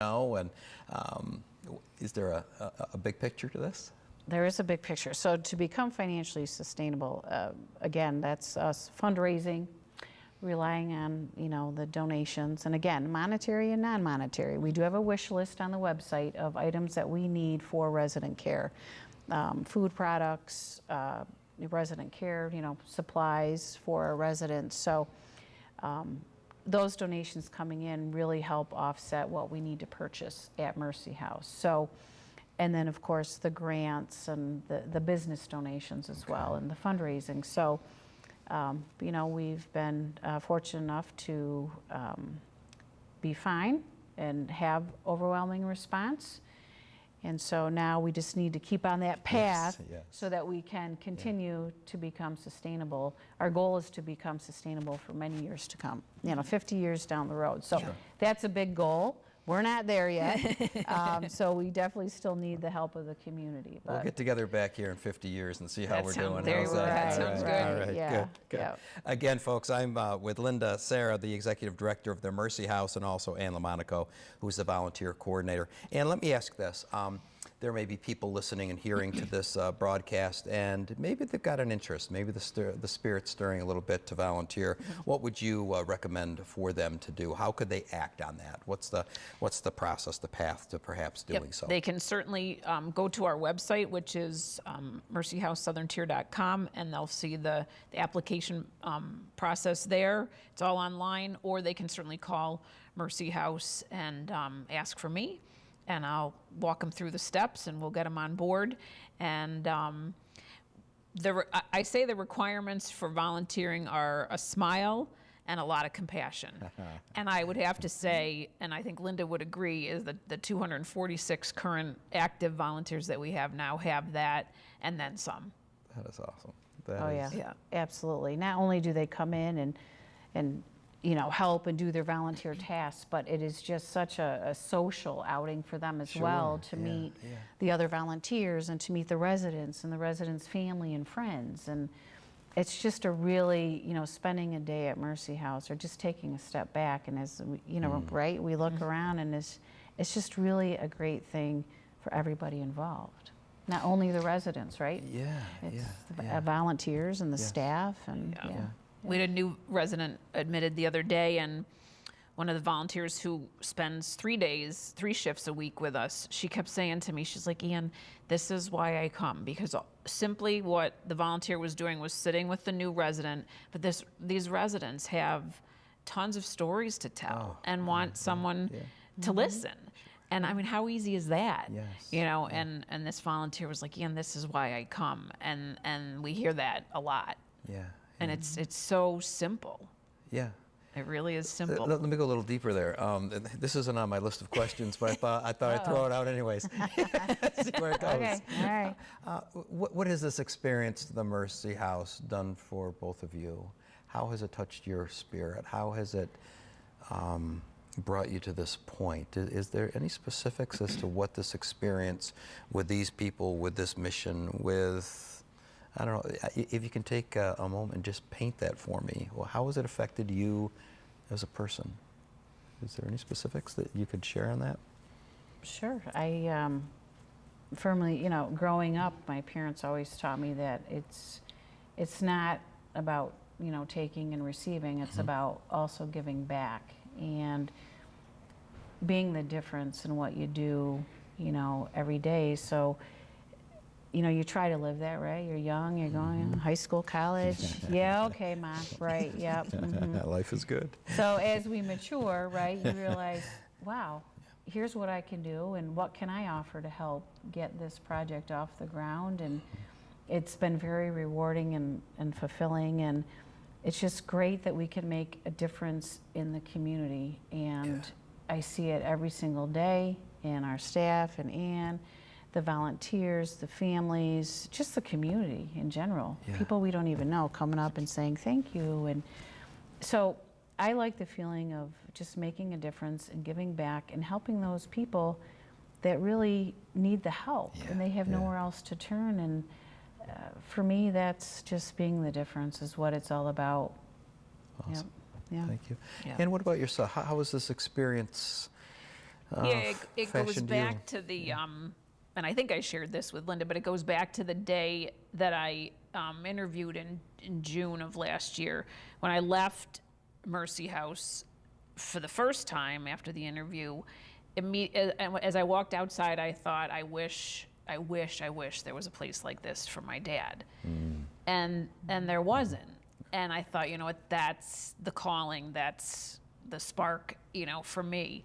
know, and is there a big picture to this? There is a big picture. So to become financially sustainable, again, that's us fundraising, relying on, the donations, and again, monetary and non-monetary. We do have a wish list on the website of items that we need for resident care, food products, resident care, supplies for our residents. So those donations coming in really help offset what we need to purchase at Mercy House. So, and then of course the grants and the business donations as well, and the fundraising. So, we've been fortunate enough to be fine and have overwhelming response. And so now we just need to keep on that path so that we can continue to become sustainable. Our goal is to become sustainable for many years to come, 50 years down the road. So that's a big goal. We're not there yet. So we definitely still need the help of the community. We'll get together back here in 50 years and see how we're doing. That sounds good. All right, Yeah. good. Yeah. Again, folks, I'm with Linda Cerra, the Executive Director of the Mercy House, and also Ann Lomonaco, who's the Volunteer Coordinator. And let me ask this. There may be people listening and hearing to this broadcast, and maybe they've got an interest, maybe the spirit's stirring a little bit to volunteer. What would you recommend for them to do? How could they act on that? What's the process, the path to perhaps doing so? They can certainly go to our website, which is mercyhousesoutherntier.com, and they'll see the application process there. It's all online, or they can certainly call Mercy House and ask for me, and I'll walk them through the steps, and we'll get them on board. And I say the requirements for volunteering are a smile and a lot of compassion. And I would have to say, and I think Linda would agree, is that the 246 current active volunteers that we have now have that, and then some. That is awesome. Yeah, absolutely. Not only do they come in and help and do their volunteer tasks, but it is just such a social outing for them as well to meet the other volunteers and to meet the residents and the residents' family and friends. And it's just a really, spending a day at Mercy House or just taking a step back, and as we, right, we look around, and it's just really a great thing for everybody involved. Not only the residents, right? It's the volunteers and the staff, and We had a new resident admitted the other day, and one of the volunteers who spends 3 shifts a week with us, she kept saying to me, she's like, Ian, this is why I come, because simply what the volunteer was doing was sitting with the new resident, but these residents have tons of stories to tell and want someone to listen. And I mean, how easy is that? And this volunteer was like, Ian, this is why I come. And we hear that a lot. And it's so simple. Yeah. It really is simple. Let me go a little deeper there. This isn't on my list of questions, but I thought I'd throw it out anyways. See where it goes. Okay, all right. What has this experience, the Mercy House, done for both of you? How has it touched your spirit? How has it brought you to this point? Is there any specifics as to what this experience with these people, with this mission, with, I don't know, if you can take a moment and just paint that for me. Well, how has it affected you as a person? Is there any specifics that you could share on that? Sure. I firmly, growing up, my parents always taught me that it's not about, taking and receiving. It's about also giving back and being the difference in what you do, every day. So, you try to live that, right? You're young, you're going high school, college. Okay, Mom, right, yep. Life is good. So as we mature, right, you realize, wow, here's what I can do, and what can I offer to help get this project off the ground. And it's been very rewarding and fulfilling, and it's just great that we can make a difference in the community. And I see it every single day in our staff and Ann, the volunteers, the families, just the community in general. People we don't even know coming up and saying thank you. And so I like the feeling of just making a difference and giving back and helping those people that really need the help and they have nowhere else to turn. And for me, that's just being the difference is what it's all about. Awesome. Thank you. And what about yourself? How was this experience Yeah, it goes fashioned back you. to the, and I think I shared this with Linda, but it goes back to the day that I interviewed in June of last year. When I left Mercy House for the first time after the interview, as I walked outside, I thought, I wish there was a place like this for my dad. And there wasn't. And I thought, you know what, that's the calling, that's the spark, you know, for me.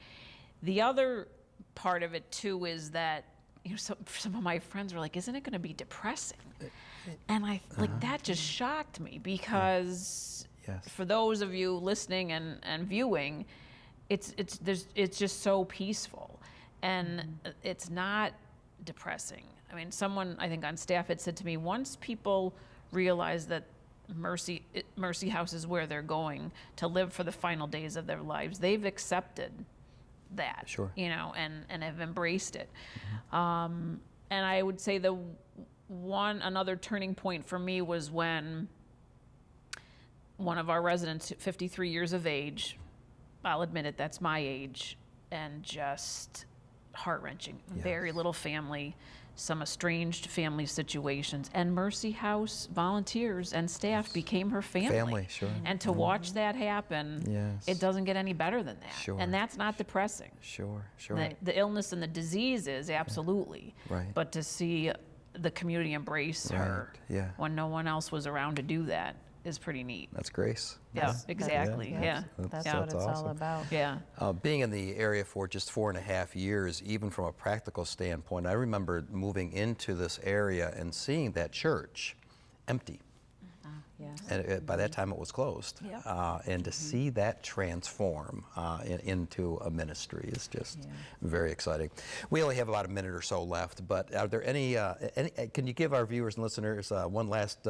The other part of it too is that, you know, some of my friends were like, isn't it going to be depressing? And that just shocked me because Yes. for those of you listening and viewing, it's just so peaceful, and it's not depressing. I mean, someone I think on staff had said to me, once people realize that Mercy House is where they're going to live for the final days of their lives, they've accepted that, Sure. you know, and have embraced it. And I would say another turning point for me was when one of our residents, 53 years of age, I'll admit it, that's my age, and just heart-wrenching. Yes. Very little family, some estranged family situations, and Mercy House volunteers and staff became her family. Family, sure. And to watch that happen, Yes. it doesn't get any better than that. Sure. And that's not depressing. Sure. The illness and the disease is, absolutely. Right. But to see the community embrace her Right, yeah. when no one else was around to do that is pretty neat. That's grace. Yeah, exactly. Yeah. That's Yeah. what it's awesome. all about. Yeah. Being in the area for just 4.5 years, even from a practical standpoint, I remember moving into this area and seeing that church empty. Yes. And by that time it was closed. Yeah. And to see that transform into a ministry is just very exciting. We only have about a minute or so left, but are there any can you give our viewers and listeners one last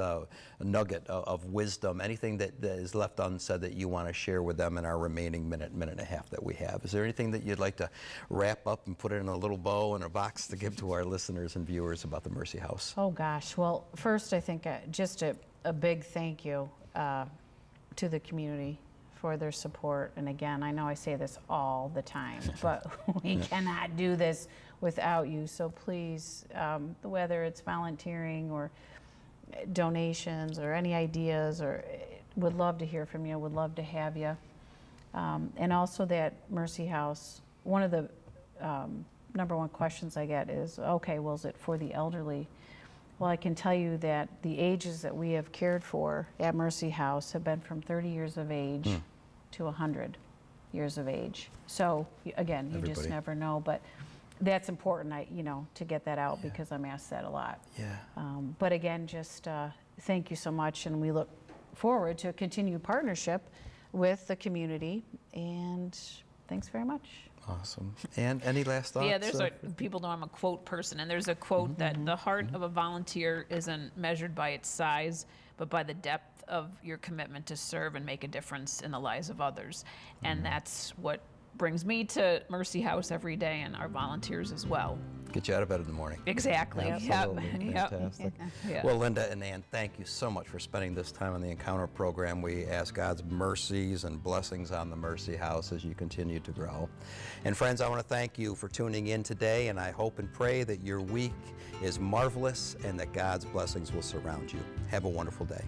nugget of wisdom, anything that is left unsaid that you want to share with them in our remaining minute and a half that we have? Is there anything that you'd like to wrap up and put it in a little bow in a box to give to our listeners and viewers about the Mercy House? Oh gosh, well, first I think just a big thank you to the community for their support. And again, I know I say this all the time, but we cannot do this without you. So please, whether it's volunteering or donations or any ideas, or would love to hear from you, would love to have you. And also that Mercy House, one of the number one questions I get is, okay, well, is it for the elderly? Well, I can tell you that the ages that we have cared for at Mercy House have been from 30 years of age to 100 years of age. So again, you just Everybody. never know, but that's important, to get that out because I'm asked that a lot. Yeah. But again, just thank you so much, and we look forward to a continued partnership with the community, and thanks very much. Awesome. And any last thoughts? Yeah, people know I'm a quote person, and there's a quote that the heart of a volunteer isn't measured by its size, but by the depth of your commitment to serve and make a difference in the lives of others. And that's what brings me to Mercy House every day, and our volunteers as well. Get you out of bed in the morning. Exactly. Absolutely. Yep. Fantastic. Yeah. Well, Linda and Ann, thank you so much for spending this time on the Encounter program. We ask God's mercies and blessings on the Mercy House as you continue to grow. And friends, I want to thank you for tuning in today, and I hope and pray that your week is marvelous and that God's blessings will surround you. Have a wonderful day.